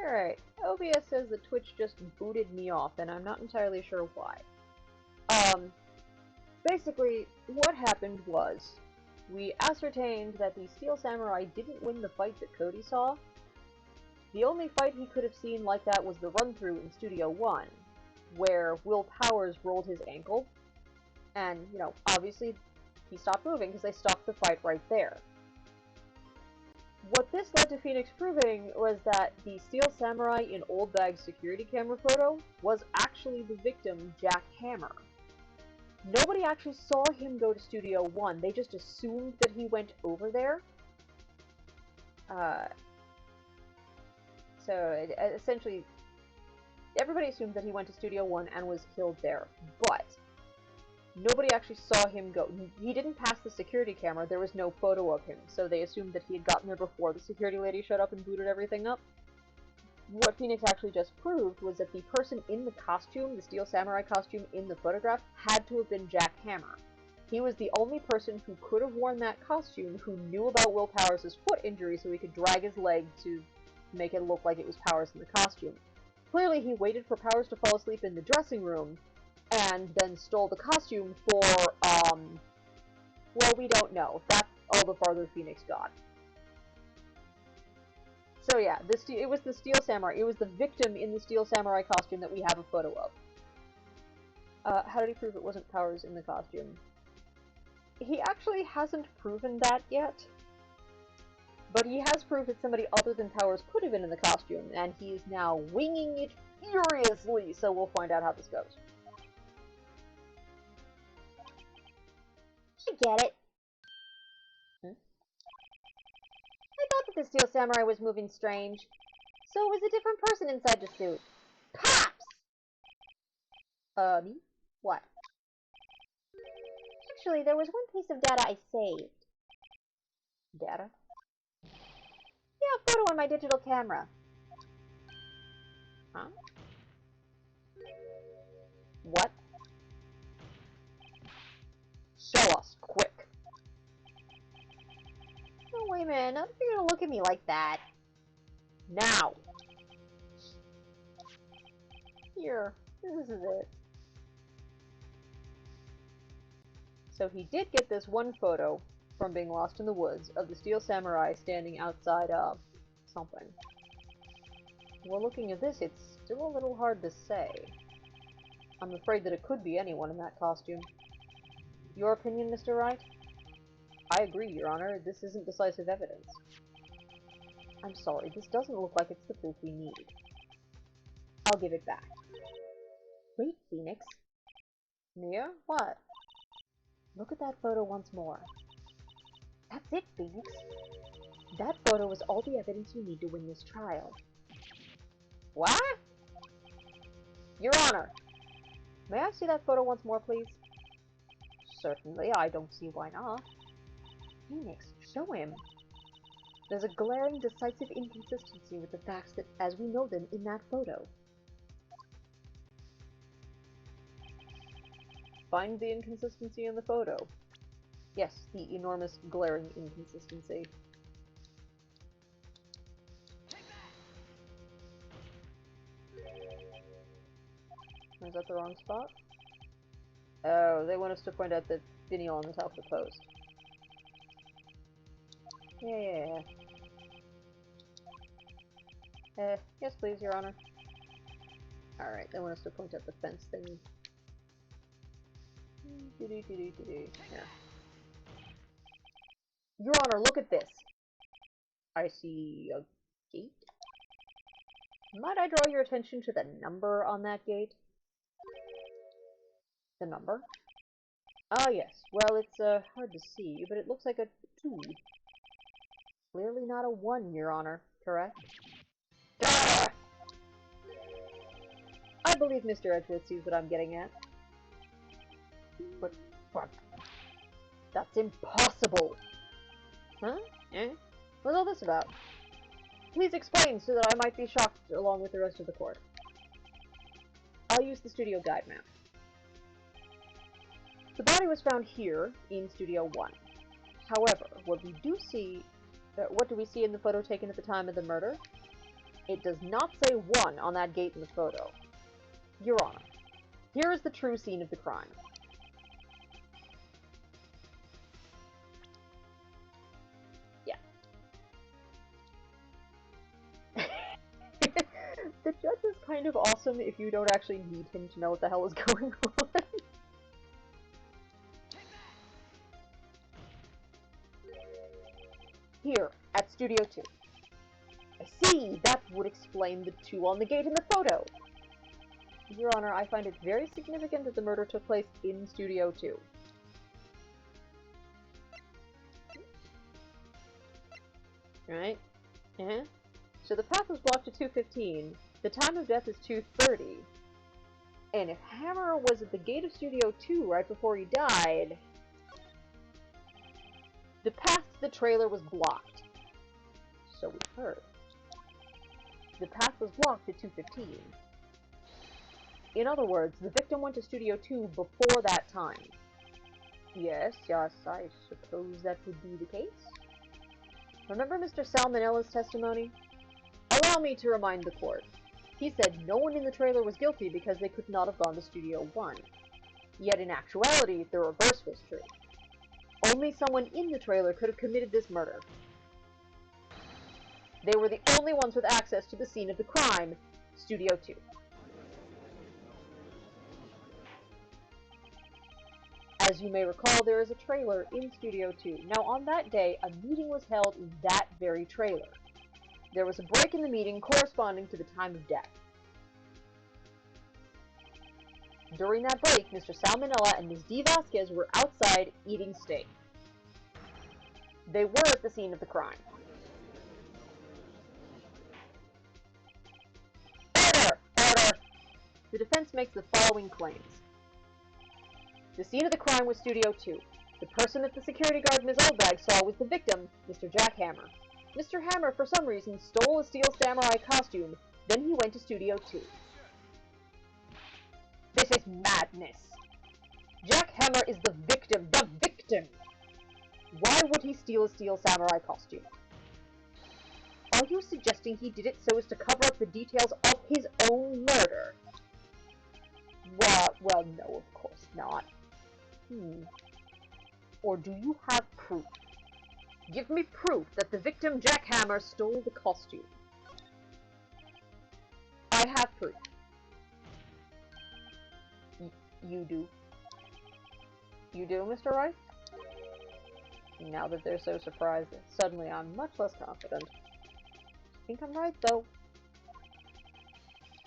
Alright, OBS says that Twitch just booted me off, and I'm not entirely sure why. Basically, what happened was, we ascertained that the Steel Samurai didn't win the fight that Cody saw. The only fight he could have seen like that was the run-through in Studio 1, where Will Powers rolled his ankle, and, you know, obviously he stopped moving because they stopped the fight right there. What this led to Phoenix proving was that the Steel Samurai in Old Bag's security camera photo was actually the victim, Jack Hammer. Nobody actually saw him go to Studio 1, they just assumed that he went over there. Essentially, everybody assumed that he went to Studio 1 and was killed there, but nobody actually saw him go. He didn't pass the security camera, there was no photo of him, so they assumed that he had gotten there before the security lady showed up and booted everything up. What Phoenix actually just proved was that the person in the costume, the Steel Samurai costume in the photograph, had to have been Jack Hammer. He was the only person who could have worn that costume who knew about Will Powers' foot injury so he could drag his leg to make it look like it was Powers in the costume. Clearly he waited for Powers to fall asleep in the dressing room, and then stole the costume for, well, we don't know. That's all the farther Phoenix got. So yeah, it was the Steel Samurai. It was the victim in the Steel Samurai costume that we have a photo of. How did he prove it wasn't Powers in the costume? He actually hasn't proven that yet. But he has proved that somebody other than Powers could have been in the costume, and he's now winging it furiously, so we'll find out how this goes. I get it. I thought that the Steel Samurai was moving strange. So it was a different person inside the suit. Pops! Me? What? Actually, there was one piece of data I saved. Data? Yeah, a photo on my digital camera. Huh? What? Show us, quick. No way, man. Not if you're gonna look at me like that. Now! Here. This is it. So he did get this one photo from being lost in the woods of the Steel Samurai standing outside something. Well, looking at this, it's still a little hard to say. I'm afraid that it could be anyone in that costume. Your opinion, Mr. Wright? I agree, Your Honor. This isn't decisive evidence. I'm sorry, this doesn't look like it's the proof we need. I'll give it back. Wait, Phoenix. Mia? What? Look at that photo once more. That's it, Phoenix. That photo is all the evidence you need to win this trial. What? Your Honor! May I see that photo once more, please? Certainly, I don't see why not. Phoenix, show him. There's a glaring, decisive inconsistency with the facts that, as we know them in that photo. Find the inconsistency in the photo. Yes, the enormous, glaring inconsistency. Is that the wrong spot? Oh, they want us to point out the finial on the top of the post. Yeah. Yes please, Your Honor. Alright, they want us to point out the fence thingy. Here. Your Honor, look at this! I see a gate? Might I draw your attention to the number on that gate? The number? Ah, yes. Well, it's hard to see, but it looks like a 2. Clearly not a 1, Your Honor. Correct? Ah! I believe Mr. Edgeworth sees what I'm getting at. But, that's impossible! Huh? Eh? What's all this about? Please explain so that I might be shocked along with the rest of the court. I'll use the studio guide map. The body was found here, in Studio 1. However, what do we see in the photo taken at the time of the murder? It does not say 1 on that gate in the photo. Your Honor, here is the true scene of the crime. Yeah. The judge is kind of awesome if you don't actually need him to know what the hell is going on. Here, at Studio 2. I see, that would explain the 2 on the gate in the photo. Your Honor, I find it very significant that the murder took place in Studio 2. Right? So the path was blocked to 2:15. The time of death is 2:30. And if Hammer was at the gate of Studio 2 right before he died, the path to the trailer was blocked. So we heard. The path was blocked at 2:15. In other words, the victim went to Studio 2 before that time. Yes, I suppose that would be the case. Remember Mr. Salmonella's testimony? Allow me to remind the court. He said no one in the trailer was guilty because they could not have gone to Studio 1. Yet in actuality, the reverse was true. Only someone in the trailer could have committed this murder. They were the only ones with access to the scene of the crime, Studio 2. As you may recall, there is a trailer in Studio 2. Now, on that day, a meeting was held in that very trailer. There was a break in the meeting corresponding to the time of death. During that break, Mr. Salmonella and Ms. D. Vasquez were outside eating steak. They were at the scene of the crime. Order! Order! The defense makes the following claims. The scene of the crime was Studio 2. The person that the security guard Ms. Oldbag saw was the victim, Mr. Jack Hammer. Mr. Hammer, for some reason, stole a Steel Samurai costume, then he went to Studio 2. This is madness. Jack Hammer is the victim. The victim! Why would he steal a Steel Samurai costume? Are you suggesting he did it so as to cover up the details of his own murder? Well, no, of course not. Or do you have proof? Give me proof that the victim, Jack Hammer, stole the costume. I have proof. You do. You do, Mr. Wright? Now that they're so surprised, suddenly I'm much less confident. I think I'm right, though.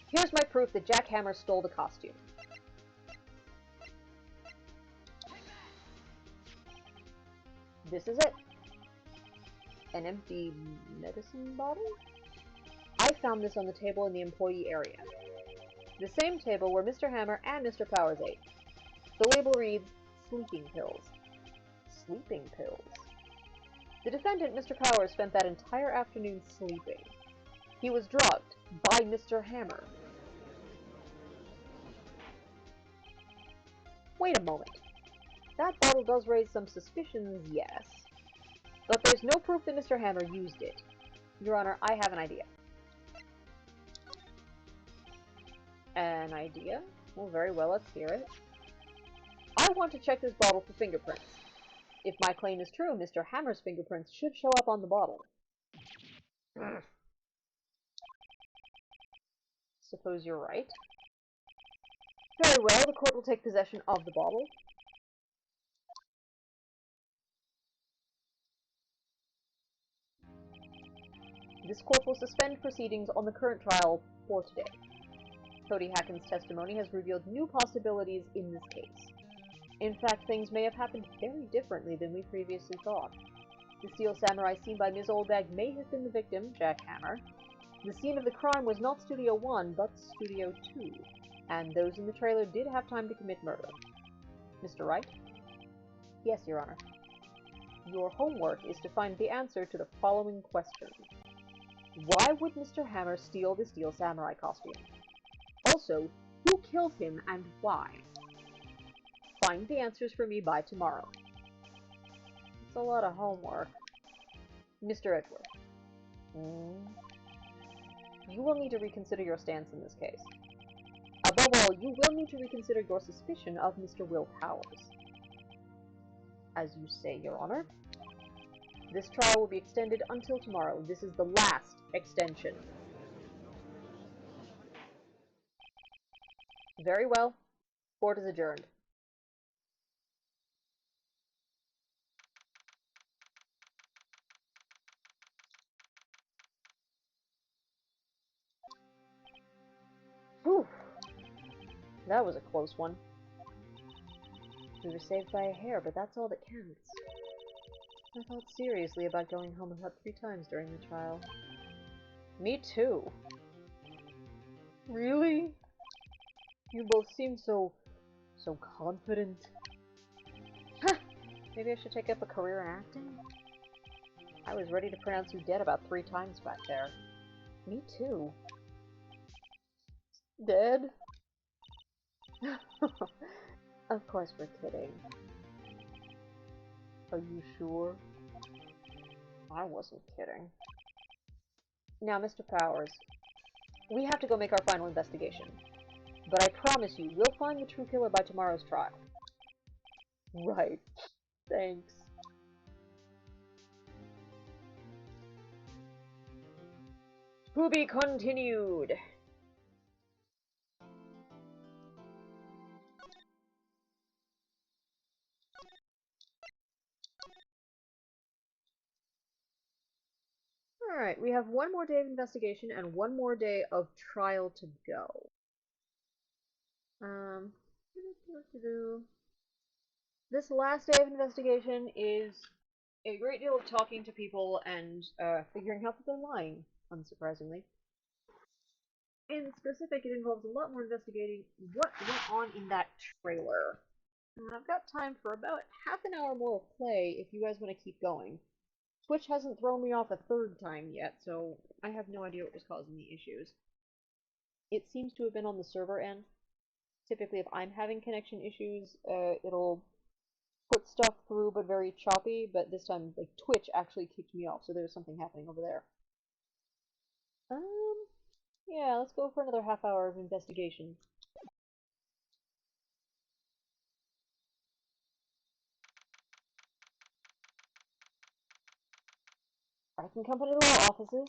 Here's my proof that Jack Hammer stole the costume. This is it. An empty medicine bottle? I found this on the table in the employee area. The same table where Mr. Hammer and Mr. Powers ate. The label reads, sleeping pills. Sleeping pills? The defendant, Mr. Powers, spent that entire afternoon sleeping. He was drugged by Mr. Hammer. Wait a moment. That bottle does raise some suspicions, yes. But there's no proof that Mr. Hammer used it. Your Honor, I have an idea. An idea? Well, very well, let's hear it. I want to check this bottle for fingerprints. If my claim is true, Mr. Hammer's fingerprints should show up on the bottle. Suppose you're right. Very well, the court will take possession of the bottle. This court will suspend proceedings on the current trial for today. Cody Hacken's testimony has revealed new possibilities in this case. In fact, things may have happened very differently than we previously thought. The Steel Samurai seen by Ms. Oldbag may have been the victim, Jack Hammer. The scene of the crime was not Studio 1, but Studio 2, and those in the trailer did have time to commit murder. Mr. Wright? Yes, Your Honor. Your homework is to find the answer to the following question. Why would Mr. Hammer steal the Steel Samurai costume? Also, who killed him and why? Find the answers for me by tomorrow. It's a lot of homework. Mr. Edward. You will need to reconsider your stance in this case. Above all, you will need to reconsider your suspicion of Mr. Will Powers. As you say, Your Honor. This trial will be extended until tomorrow. This is the last extension. Very well. Court is adjourned. Whew. That was a close one. We were saved by a hair, but that's all that counts. I thought seriously about going home about 3 times during the trial. Me too. Really? You both seem so confident. Maybe I should take up a career in acting? I was ready to pronounce you dead about 3 times back there. Me too. Dead? Of course we're kidding. Are you sure? I wasn't kidding. Now, Mr. Powers, we have to go make our final investigation. But I promise you, we'll find the true killer by tomorrow's trial. Right. Thanks. To be continued. Alright, we have 1 more day of investigation and 1 more day of trial to go. This last day of investigation is a great deal of talking to people and figuring out that they're lying, unsurprisingly. In specific, it involves a lot more investigating what went on in that trailer. And I've got time for about half an hour more of play if you guys want to keep going. Twitch hasn't thrown me off a 3rd time yet, so I have no idea what was causing the issues. It seems to have been on the server end. Typically, if I'm having connection issues, it'll put stuff through, but very choppy, but this time, like, Twitch actually kicked me off, so there's something happening over there. Yeah, let's go for another half hour of investigation. Wright and Company Law Offices.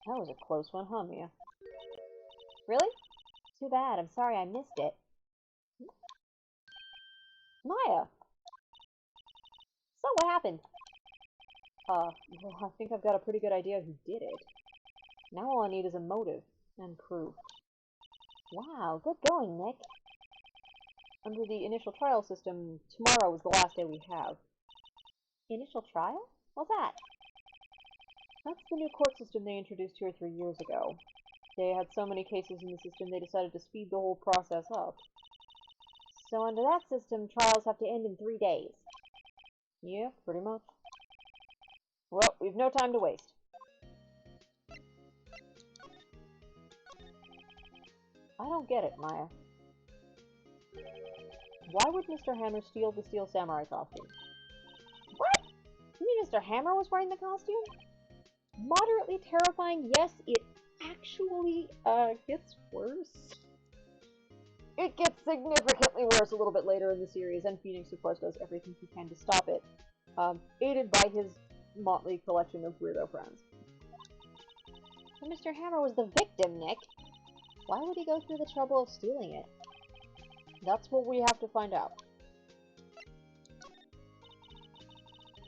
That was a close one, huh, Mia? Really? Too bad, I'm sorry I missed it. Maya! So, what happened? Well, I think I've got a pretty good idea who did it. Now all I need is a motive, and proof. Wow, good going, Nick. Under the initial trial system, tomorrow is the last day we have. Initial trial? What's that? That's the new court system they introduced 2 or 3 years ago. They had so many cases in the system, they decided to speed the whole process up. So under that system, trials have to end in 3 days. Yeah, pretty much. Well, we've no time to waste. I don't get it, Maya. Why would Mr. Hammer steal the Steel Samurai costume? What? You mean Mr. Hammer was wearing the costume? Moderately terrifying, yes, it actually, gets worse. It gets significantly worse a little bit later in the series, and Phoenix, of course, does everything he can to stop it, aided by his motley collection of weirdo friends. But Mr. Hammer was the victim, Nick. Why would he go through the trouble of stealing it? That's what we have to find out.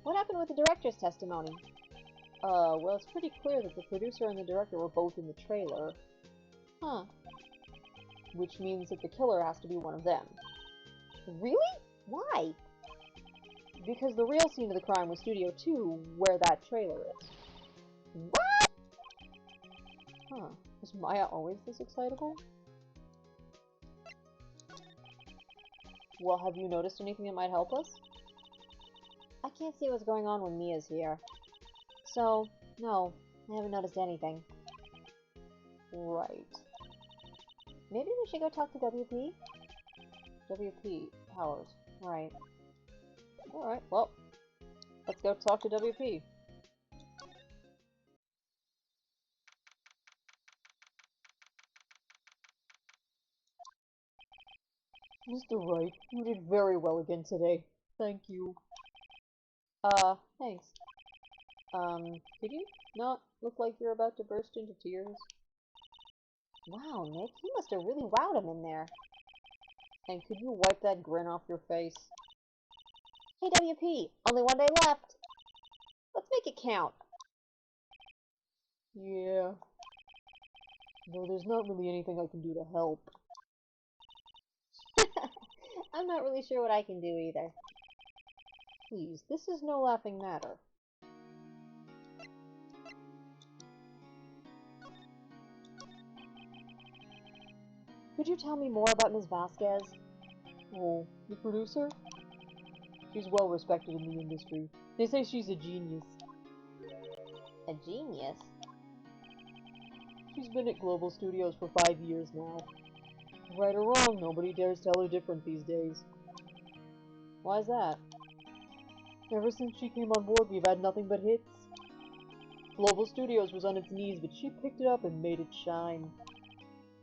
What happened with the director's testimony? Well, it's pretty clear that the producer and the director were both in the trailer. Huh. Which means that the killer has to be one of them. Really? Why? Because the real scene of the crime was Studio 2, where that trailer is. What? Huh. Was Maya always this excitable? Well, have you noticed anything that might help us? I can't see what's going on when Mia's here. So, no, I haven't noticed anything. Right. Maybe we should go talk to WP? WP Powers. Right. Alright, well, let's go talk to WP. Mr. Wright, you did very well again today. Thank you. Thanks. Did you not look like you're about to burst into tears? Wow, Nick, you must have really wowed him in there. And could you wipe that grin off your face? Hey, WP, only one day left. Let's make it count. Yeah. Though there's not really anything I can do to help. I'm not really sure what I can do either. Please, this is no laughing matter. Could you tell me more about Ms. Vasquez? Oh, the producer? She's well respected in the industry. They say she's a genius. A genius? She's been at Global Studios for 5 years now. Right or wrong, nobody dares tell her different these days. Why's that? Ever since she came on board, we've had nothing but hits. Global Studios was on its knees, but she picked it up and made it shine.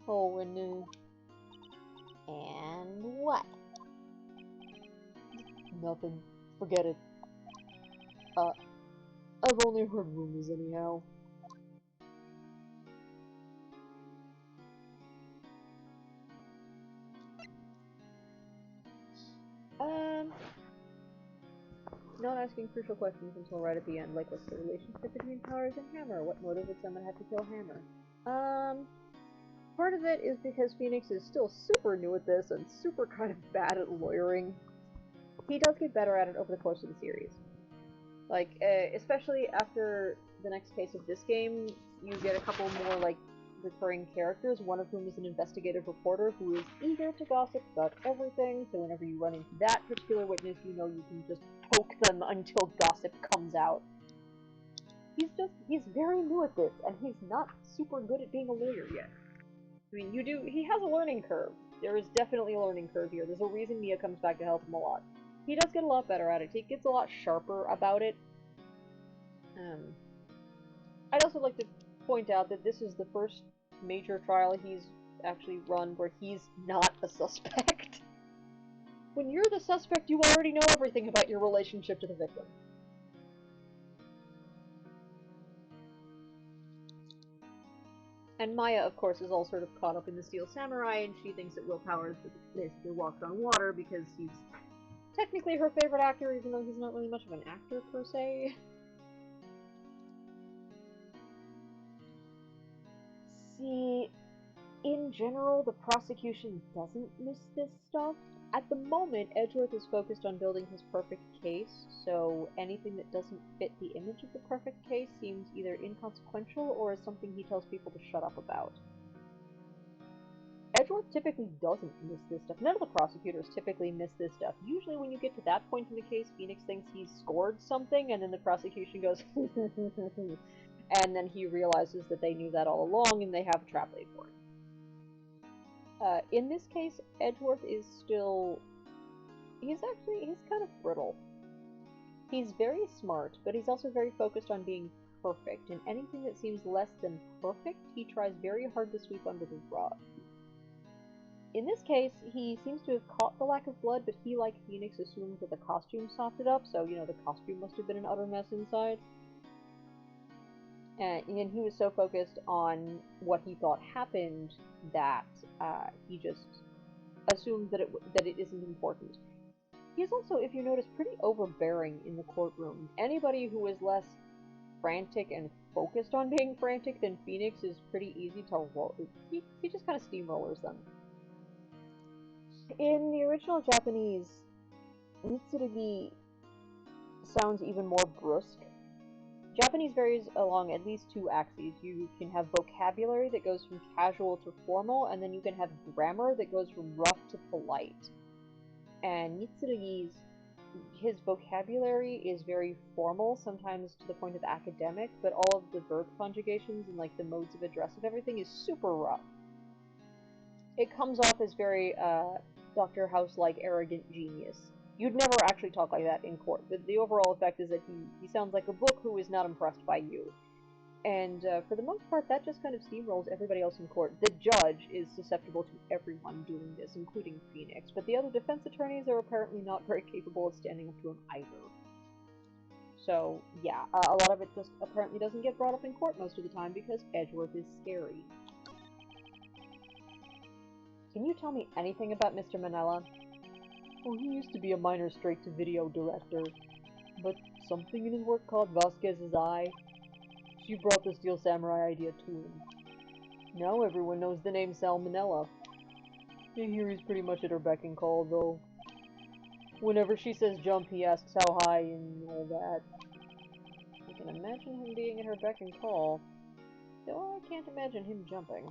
Oh, and what? Nothing. Forget it. I've only heard rumors anyhow. Not asking crucial questions until right at the end, like what's the relationship between Powers and Hammer? What motive would someone have to kill Hammer? Part of it is because Phoenix is still super new at this and super kind of bad at lawyering. He does get better at it over the course of the series. Like, especially after the next case of this game, you get a couple more, like, recurring characters, one of whom is an investigative reporter who is eager to gossip about everything, so whenever you run into that particular witness, you know you can just poke them until gossip comes out. He's very new at this, and he's not super good at being a lawyer yet. I mean, he has a learning curve. There is definitely a learning curve here. There's a reason Mia comes back to help him a lot. He does get a lot better at it. He gets a lot sharper about it. I'd also like to point out that this is the first major trial he's actually run where he's not a suspect. When you're the suspect, you already know everything about your relationship to the victim. And Maya, of course, is all sort of caught up in the Steel Samurai, and she thinks that Will Powers basically walked on water because he's technically her favorite actor, even though he's not really much of an actor, per se. See, in general, the prosecution doesn't miss this stuff. At the moment, Edgeworth is focused on building his perfect case, so anything that doesn't fit the image of the perfect case seems either inconsequential or is something he tells people to shut up about. Edgeworth typically doesn't miss this stuff. None of the prosecutors typically miss this stuff. Usually when you get to that point in the case, Phoenix thinks he's scored something, and then the prosecution goes, and then he realizes that they knew that all along, and they have a trap laid for him. In this case, Edgeworth is still... he's kind of brittle. He's very smart, but he's also very focused on being perfect, and anything that seems less than perfect, he tries very hard to sweep under the rug. In this case, he seems to have caught the lack of blood, but he, like Phoenix, assumes that the costume sopped it up, so, you know, the costume must have been an utter mess inside. And he was so focused on what he thought happened that he just assumed that it isn't important. He's also, if you notice, pretty overbearing in the courtroom. Anybody who is less frantic and focused on being frantic than Phoenix is pretty easy to roll. He just kind of steamrollers them. In the original Japanese, Mitsurugi sounds even more brusque. Japanese varies along at least two axes. You can have vocabulary that goes from casual to formal, and then you can have grammar that goes from rough to polite. And Mitsurugi's, his vocabulary is very formal, sometimes to the point of academic, but all of the verb conjugations and like the modes of address of everything is super rough. It comes off as very Dr. House-like arrogant genius. You'd never actually talk like that in court, but the overall effect is that he sounds like a book who is not impressed by you. And for the most part, that just kind of steamrolls everybody else in court. The judge is susceptible to everyone doing this, including Phoenix, but the other defense attorneys are apparently not very capable of standing up to him either. So, yeah, a lot of it just apparently doesn't get brought up in court most of the time because Edgeworth is scary. Can you tell me anything about Mr. Manella? Well, he used to be a minor straight-to-video director, but something in his work caught Vasquez's eye. She brought the Steel Samurai idea to him. Now everyone knows the name Salmonella. I hear he's pretty much at her beck and call, though. Whenever she says jump, he asks how high and all that. I can imagine him being at her beck and call, though I can't imagine him jumping.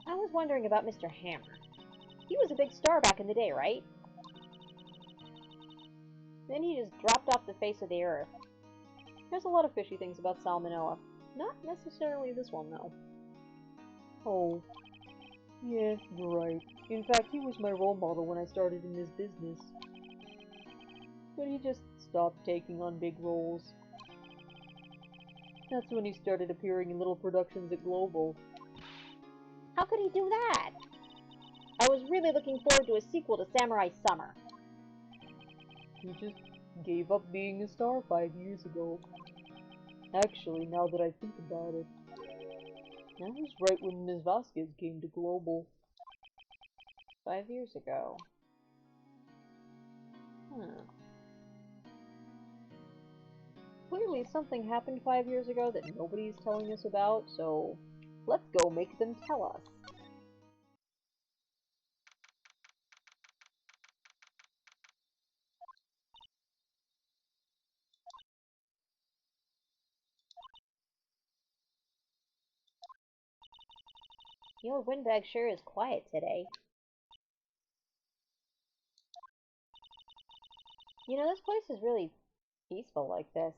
I was wondering about Mr. Hammer. He was a big star back in the day, right? Then he just dropped off the face of the earth. There's a lot of fishy things about Salmonella. Not necessarily this one, though. Oh. Yeah, you're right. In fact, he was my role model when I started in this business. But he just stopped taking on big roles. That's when he started appearing in little productions at Global. How could he do that? I was really looking forward to a sequel to Samurai Summer. He just gave up being a star 5 years ago. Actually, now that I think about it, that was right when Ms. Vasquez came to Global. 5 years ago. Clearly something happened 5 years ago that nobody's telling us about, so let's go make them tell us. The old windbag sure is quiet today. You know, this place is really peaceful like this.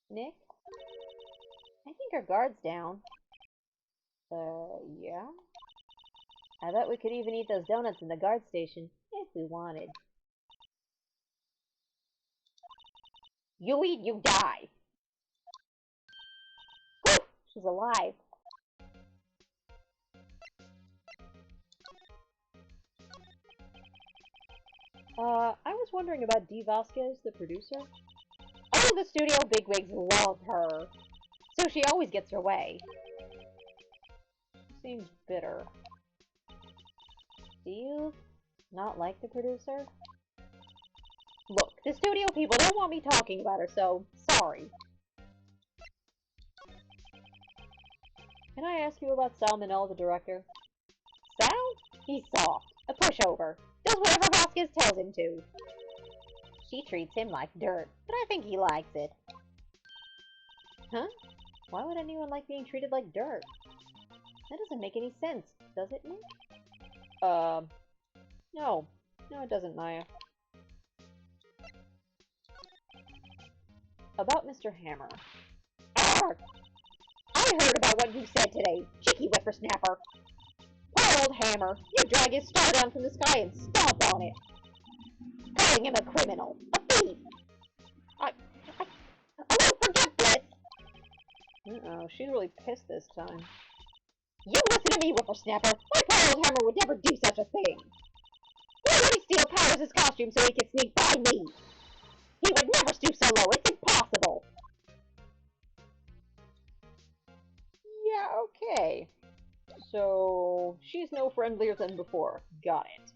Nick? I think our guard's down. Yeah? I bet we could even eat those donuts in the guard station, if we wanted. You eat, you die! Whew! She's alive. I was wondering about Dee Vasquez, the producer. Oh, the studio bigwigs love her. So she always gets her way. Seems bitter. Do you not like the producer? Look, the studio people don't want me talking about her, so sorry. Can I ask you about Salmonella, the director? Sal? He's soft. A pushover. Does whatever Vasquez tells him to. She treats him like dirt, but I think he likes it. Huh? Why would anyone like being treated like dirt? That doesn't make any sense, does it, Nick? No. No, it doesn't, Maya. About Mr. Hammer. Arrgh! I heard about what you said today, cheeky whippersnapper. Poor old Hammer. You drag his star down from the sky and stomp on it. Calling him a criminal. A thief. I won't forget this. Uh-oh, she's really pissed this time. You listen to me, whippersnapper. My poor old Hammer would never do such a thing. Why would he steal Powers' costume so he could sneak by me? He would never stoop so low. It's impossible. Yeah, okay. So, she's no friendlier than before. Got it.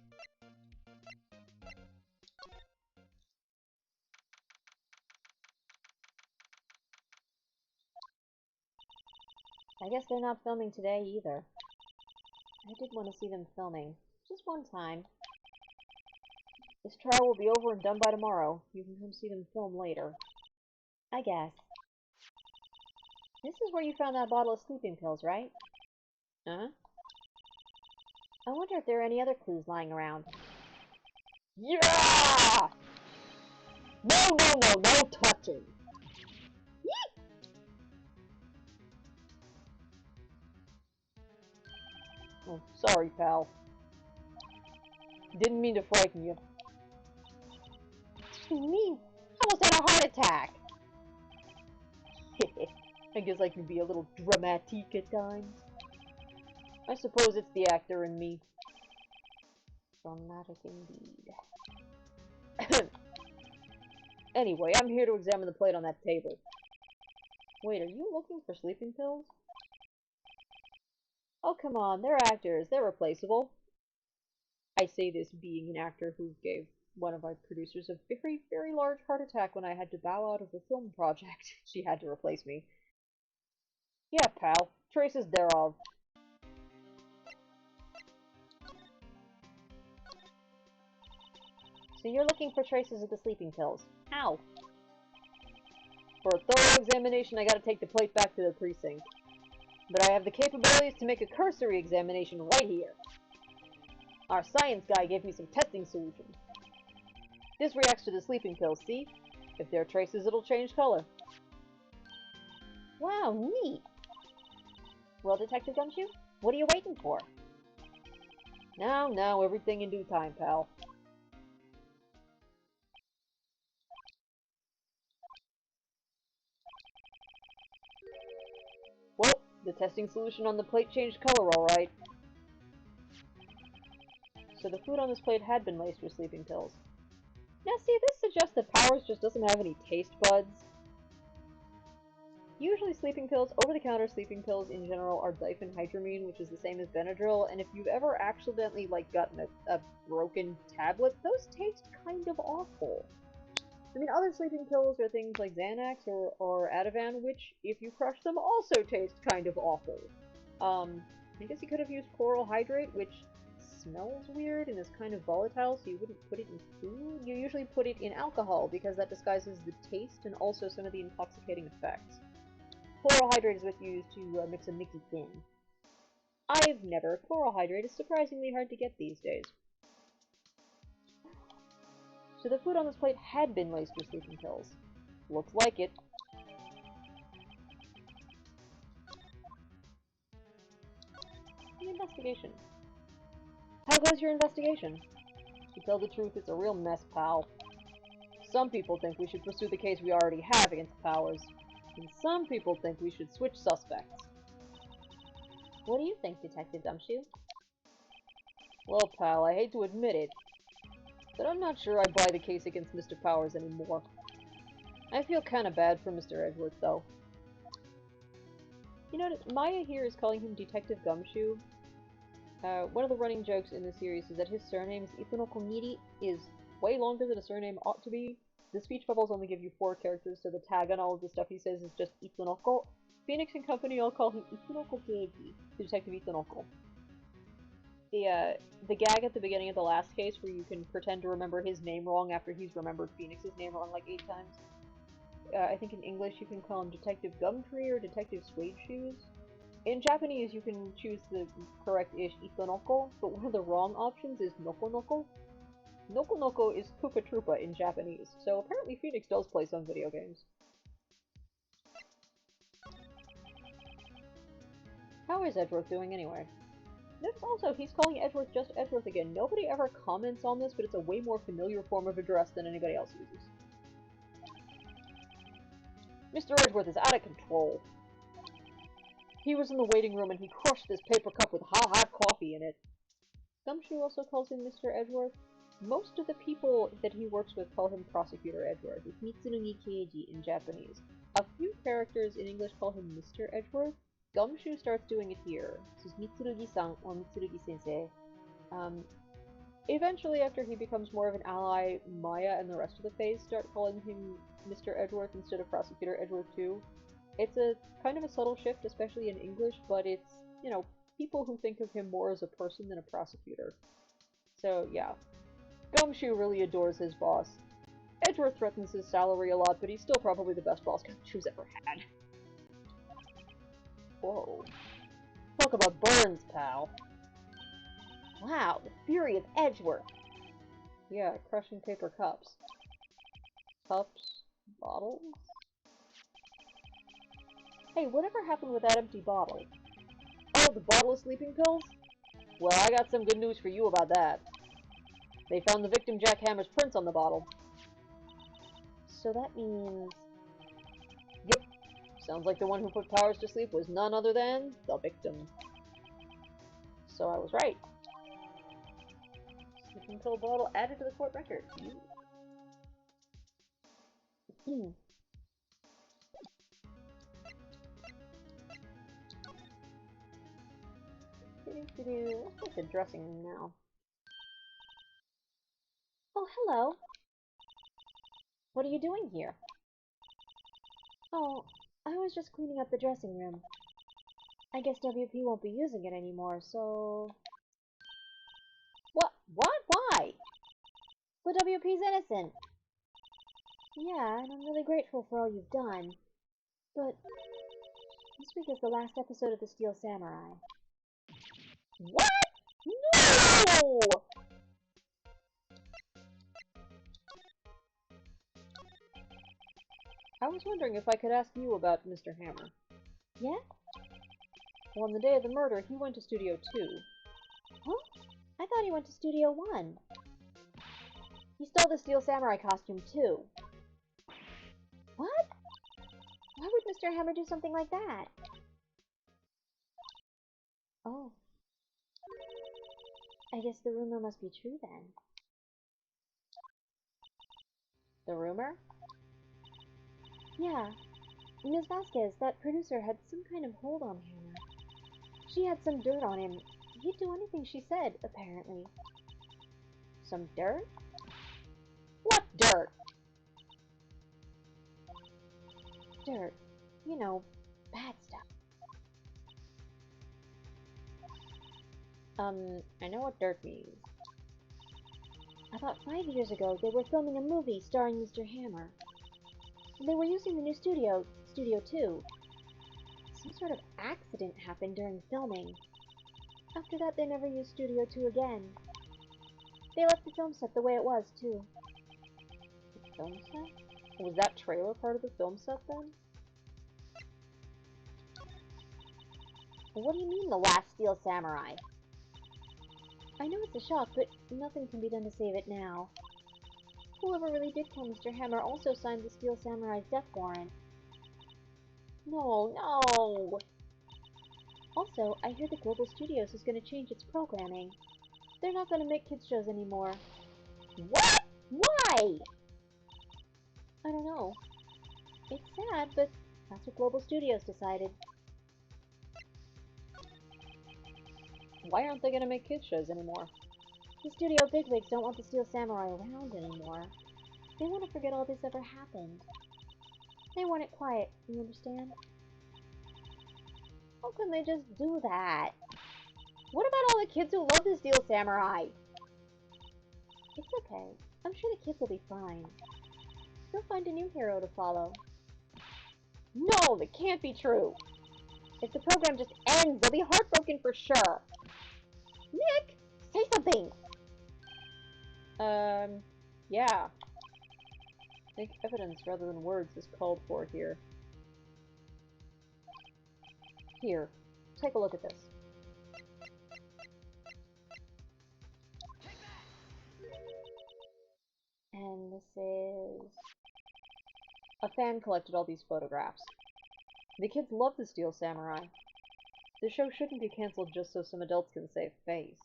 I guess they're not filming today either. I did want to see them filming. Just one time. This trial will be over and done by tomorrow. You can come see them film later. I guess. This is where you found that bottle of sleeping pills, right? Huh? I wonder if there are any other clues lying around. Yeah! No, no, no, no touching! Yeet! Oh, sorry, pal. Didn't mean to frighten you. Me? Almost had a heart attack. I guess I can be a little dramatic at times. I suppose it's the actor in me. Dramatic indeed. Anyway, I'm here to examine the plate on that table. Wait, are you looking for sleeping pills? Oh, come on, they're actors. They're replaceable. I say this being an actor who gave one of my producers a very, very large heart attack when I had to bow out of the film project. She had to replace me. Yeah, pal. Traces thereof. So you're looking for traces of the sleeping pills. How? For a thorough examination, I gotta take the plate back to the precinct. But I have the capabilities to make a cursory examination right here. Our science guy gave me some testing solutions. This reacts to the sleeping pills, see? If there are traces, it'll change color. Wow, neat! Well, Detective Gumshoe, what are you waiting for? Now, everything in due time, pal. Well, the testing solution on the plate changed color, alright. So the food on this plate had been laced with sleeping pills. Now see, this suggests that Powers just doesn't have any taste buds. Usually sleeping pills, over-the-counter sleeping pills in general, are diphenhydramine, which is the same as Benadryl, and if you've ever accidentally, gotten a broken tablet, those taste kind of awful. I mean, other sleeping pills are things like Xanax or Ativan, which, if you crush them, also taste kind of awful. I guess you could have used chloral hydrate, which smells weird and is kind of volatile, so you wouldn't put it in food. You usually put it in alcohol, because that disguises the taste and also some of the intoxicating effects. Chloral hydrate is what's used to mix a Mickey thin. I've never. Chloral hydrate is surprisingly hard to get these days. So the food on this plate had been laced with sleeping pills. Looks like it. The investigation. How goes your investigation? To tell the truth, it's a real mess, pal. Some people think we should pursue the case we already have against Powers, and some people think we should switch suspects. What do you think, Detective Gumshoe? Well, pal, I hate to admit it, but I'm not sure I buy the case against Mr. Powers anymore. I feel kinda bad for Mr. Edgeworth, though. You know, Maya here is calling him Detective Gumshoe. One of the running jokes in the series is that his surname, Ippunokomiri, is way longer than a surname ought to be. The speech bubbles only give you 4 characters, so the tag on all of the stuff he says is just Itsunoko. Phoenix and company all call him Itsunoko Keiji, Detective Itsunoko. The gag at the beginning of the last case where you can pretend to remember his name wrong after he's remembered Phoenix's name wrong like 8 times. I think in English you can call him Detective Gumtree or Detective Suede Shoes. In Japanese, you can choose the correct-ish Itonoko, but one of the wrong options is Nokonoko. Nokonoko is Koopa Troopa in Japanese, so apparently Phoenix does play some video games. How is Edgeworth doing anyway? Notice also, he's calling Edgeworth just Edgeworth again. Nobody ever comments on this, but it's a way more familiar form of address than anybody else uses. Mr. Edgeworth is out of control. He was in the waiting room and he crushed this paper cup with hot coffee in it. Gumshoe also calls him Mr. Edgeworth. Most of the people that he works with call him Prosecutor Edgeworth. It's Mitsurugi Keiji in Japanese. A few characters in English call him Mr. Edgeworth. Gumshoe starts doing it here. This is Mitsurugi-san or Mitsurugi-sensei. Eventually, after he becomes more of an ally, Maya and the rest of the phase start calling him Mr. Edgeworth instead of Prosecutor Edgeworth too. It's a kind of a subtle shift, especially in English, but it's, you know, people who think of him more as a person than a prosecutor. So, yeah. Gumshoe really adores his boss. Edgeworth threatens his salary a lot, but he's still probably the best boss Gumshoe's ever had. Whoa. Talk about burns, pal. Wow, the fury of Edgeworth. Yeah, crushing paper cups. Cups? Bottles? Hey, whatever happened with that empty bottle? Oh, the bottle of sleeping pills? Well, I got some good news for you about that. They found the victim Jack Hammer's prints on the bottle. So that means... Yep. Sounds like the one who put Powers to sleep was none other than the victim. So I was right. Sleeping pill bottle added to the court record. Let's take the dressing room now. Oh, hello. What are you doing here? Oh, I was just cleaning up the dressing room. I guess WP won't be using it anymore, so... What? Why? But WP's innocent. Yeah, and I'm really grateful for all you've done. But this week is the last episode of the Steel Samurai. What? No! I was wondering if I could ask you about Mr. Hammer. Yeah? Well, on the day of the murder, he went to Studio 2. Huh? I thought he went to Studio 1. He stole the Steel Samurai costume, too. What? Why would Mr. Hammer do something like that? Oh. I guess the rumor must be true, then. The rumor? Yeah. Ms. Vasquez, that producer, had some kind of hold on Hammer. She had some dirt on him. He'd do anything she said, apparently. Some dirt? What dirt? Dirt. You know, bad stuff. I know what dirt means. About 5 years ago, they were filming a movie starring Mr. Hammer. They were using the new studio, Studio 2. Some sort of accident happened during filming. After that, they never used Studio 2 again. They left the film set the way it was, too. The film set? Was that trailer part of the film set, then? What do you mean, the last Steel Samurai? I know it's a shock, but nothing can be done to save it now. Whoever really did kill Mr. Hammer also signed the Steel Samurai's death warrant. No! Also, I hear that Global Studios is going to change its programming. They're not going to make kids shows anymore. What? Why? I don't know. It's sad, but that's what Global Studios decided. Why aren't they going to make kids shows anymore? The studio bigwigs don't want the Steel Samurai around anymore. They want to forget all this ever happened. They want it quiet, you understand? How can they just do that? What about all the kids who love the Steel Samurai? It's okay. I'm sure the kids will be fine. They'll find a new hero to follow. No, that can't be true. If the program just ends, they'll be heartbroken for sure. Nick, say something. Yeah. I think evidence rather than words is called for here. Here, take a look at this. And this is... A fan collected all these photographs. The kids love the Steel Samurai. The show shouldn't be cancelled just so some adults can save face.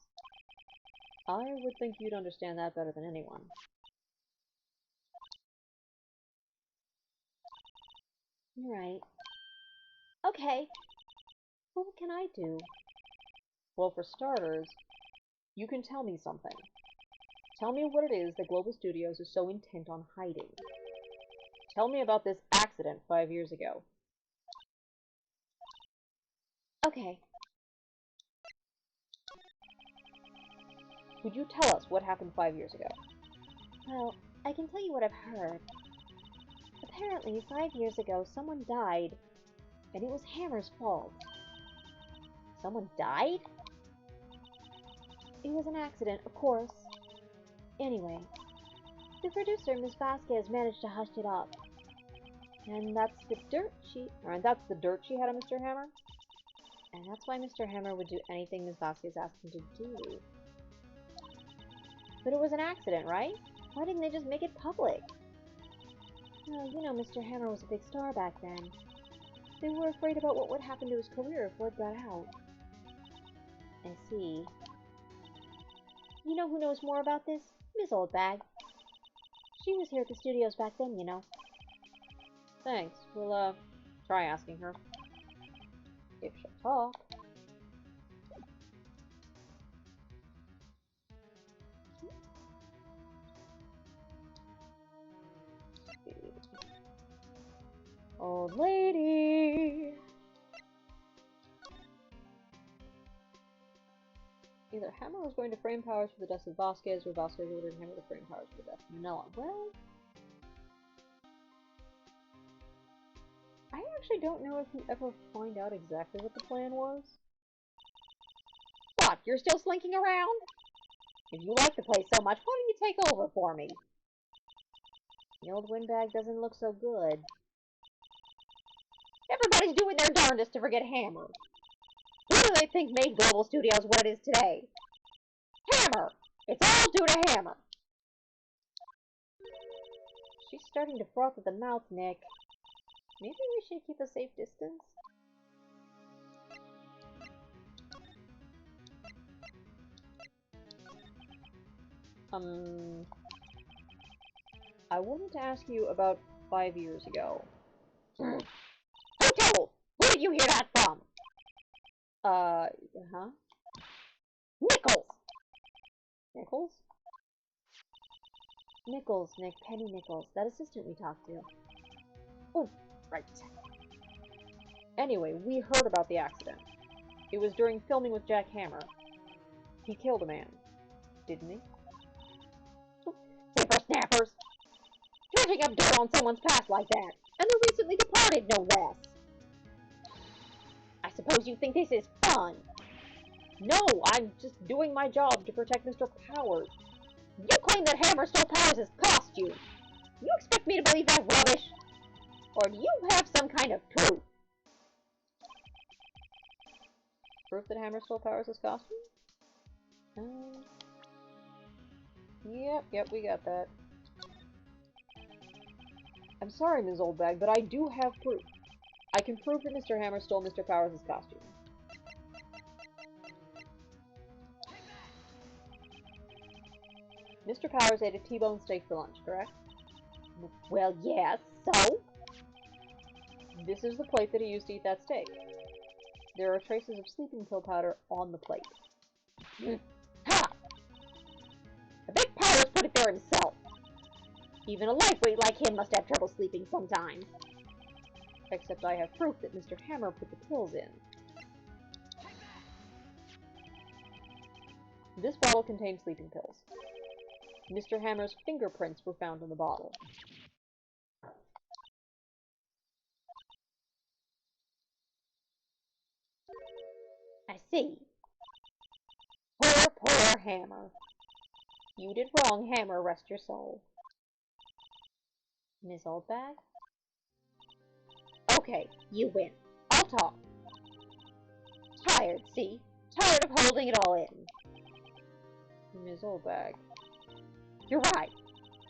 I would think you'd understand that better than anyone. You're right. Okay. Well, what can I do? Well, for starters, you can tell me something. Tell me what it is that Global Studios is so intent on hiding. Tell me about this accident 5 years ago. Okay. Would you tell us what happened 5 years ago? Well, I can tell you what I've heard. Apparently, 5 years ago, someone died, and it was Hammer's fault. Someone died? It was an accident, of course. Anyway, the producer, Ms. Vasquez, managed to hush it up. And that's the dirt she had on Mr. Hammer? And that's why Mr. Hammer would do anything Ms. Vasquez asked him to do. But it was an accident, right? Why didn't they just make it public? Well, you know, Mr. Hammer was a big star back then. They were afraid about what would happen to his career if word got out. I see. You know who knows more about this? Miss Oldbag. She was here at the studios back then, you know. Thanks. We'll, try asking her. If she'll talk. Old lady! Either Hammer was going to frame powers for the death of Vasquez, or Vasquez ordered Hammer to frame powers for the death of Manila. Well, I actually don't know if you ever find out exactly what the plan was. What, you're still slinking around? If you like the place so much, why don't you take over for me? The old windbag doesn't look so good. Everybody's doing their darndest to forget Hammer. Who do they think made Global Studios what it is today? Hammer! It's all due to Hammer! She's starting to froth at the mouth, Nick. Maybe we should keep a safe distance? I wanted to ask you about 5 years ago. Who told? Where did you hear that from? Huh? Nichols! Nichols? Nichols, Nick, Penny Nichols, that assistant we talked to. Oh, right. Anyway, we heard about the accident. It was during filming with Jack Hammer. He killed a man, didn't he? Whippersnappers! Dredging up dirt on someone's past like that, and the recently departed, no less. I suppose you think this is fun? No, I'm just doing my job to protect Mr. Powers. You claim that Hammer stole Powers' costume. You expect me to believe that rubbish? Or do you have some kind of proof? Proof that Hammer stole Powers' costume? Yep, we got that. I'm sorry, Ms. Oldbag, but I do have proof. I can prove that Mr. Hammer stole Mr. Powers' costume. Mr. Powers ate a T-bone steak for lunch, correct? Well, yes, so? This is the plate that he used to eat that steak. There are traces of sleeping pill powder on the plate. Ha! I bet Powers put it there himself. Even a lightweight like him must have trouble sleeping sometimes. Except I have proof that Mr. Hammer put the pills in. This bottle contained sleeping pills. Mr. Hammer's fingerprints were found on the bottle. I see. Poor Hammer. You did wrong, Hammer, rest your soul. Miss Oldbag? Okay, you win. I'll talk. Tired, see? Tired of holding it all in. Miss Oldbag. You're right.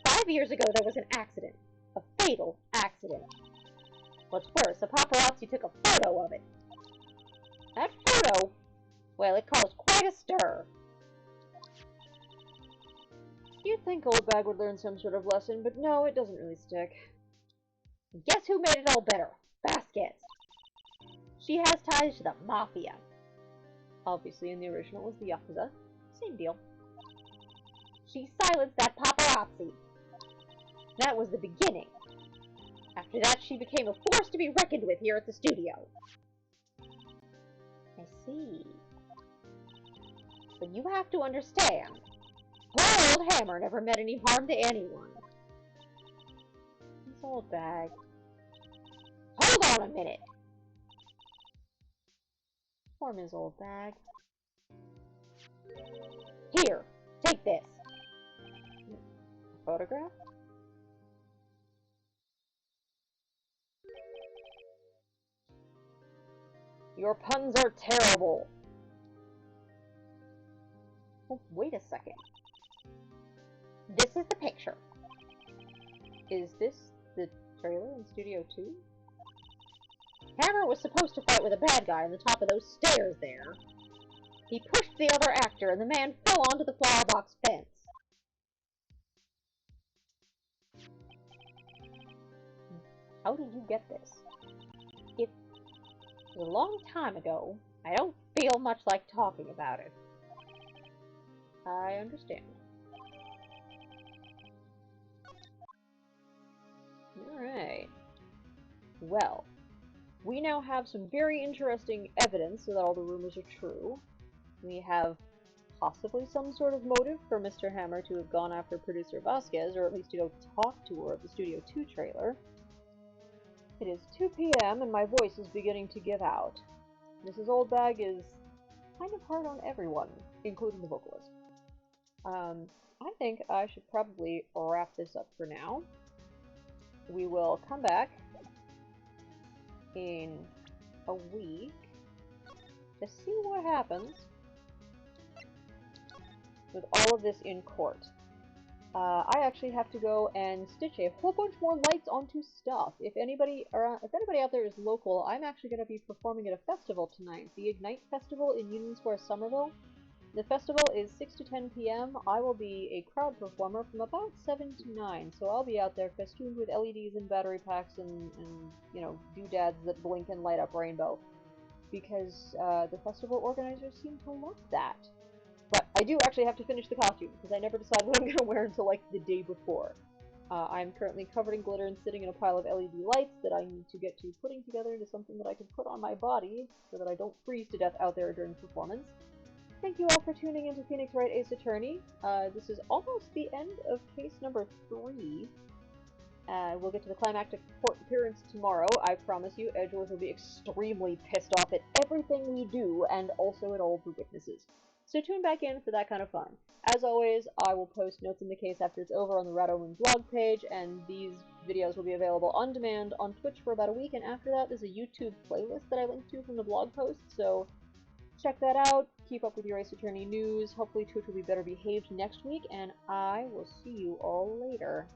5 years ago there was an accident. A fatal accident. What's worse, a paparazzi took a photo of it. That photo, well, it caused quite a stir. You'd think Oldbag would learn some sort of lesson, but no, it doesn't really stick. Guess who made it all better? Vasquez. She has ties to the Mafia. Obviously, in the original, it was the Yakuza. Same deal. She silenced that paparazzi. That was the beginning. After that, she became a force to be reckoned with here at the studio. I see. But you have to understand, poor old Hammer never meant any harm to anyone. Miss Oldbag. Hold on a minute. Poor Miss Oldbag. Here, take this. A photograph? Your puns are terrible. Oh, wait a second. This is the picture. Is this the trailer in Studio 2? Hammer was supposed to fight with a bad guy on the top of those stairs there. He pushed the other actor, and the man fell onto the flower box fence. How did you get this? It was a long time ago. I don't feel much like talking about it. I understand. Alright. Well, we now have some very interesting evidence that all the rumors are true. We have possibly some sort of motive for Mr. Hammer to have gone after producer Vasquez, or at least to go talk to her at the Studio 2 trailer. It is 2 p.m. and my voice is beginning to give out. Mrs. Oldbag is kind of hard on everyone, including the vocalist. I think I should probably wrap this up for now. We will come back in a week to see what happens with all of this in court. I actually have to go and stitch a whole bunch more lights onto stuff. If anybody out there is local, I'm actually going to be performing at a festival tonight, the Ignite Festival in Union Square, Somerville. The festival is 6 to 10 p.m. I will be a crowd performer from about 7 to 9, so I'll be out there festooned with LEDs and battery packs and you know, doodads that blink and light up rainbow. Because the festival organizers seem to love that. But I do actually have to finish the costume, because I never decide what I'm going to wear until, like, the day before. I'm currently covered in glitter and sitting in a pile of LED lights that I need to get to putting together into something that I can put on my body, so that I don't freeze to death out there during performance. Thank you all for tuning into Phoenix Wright Ace Attorney. This is almost the end of case number 3. We'll get to the climactic court appearance tomorrow. I promise you, Edgeworth will be extremely pissed off at everything we do, and also at all the witnesses. So tune back in for that kind of fun. As always, I will post notes in the case after it's over on the Radomoon blog page, and these videos will be available on demand on Twitch for about a week, and after that there's a YouTube playlist that I linked to from the blog post, so check that out. Keep up with your Ace Attorney news. Hopefully Twitch will be better behaved next week, and I will see you all later.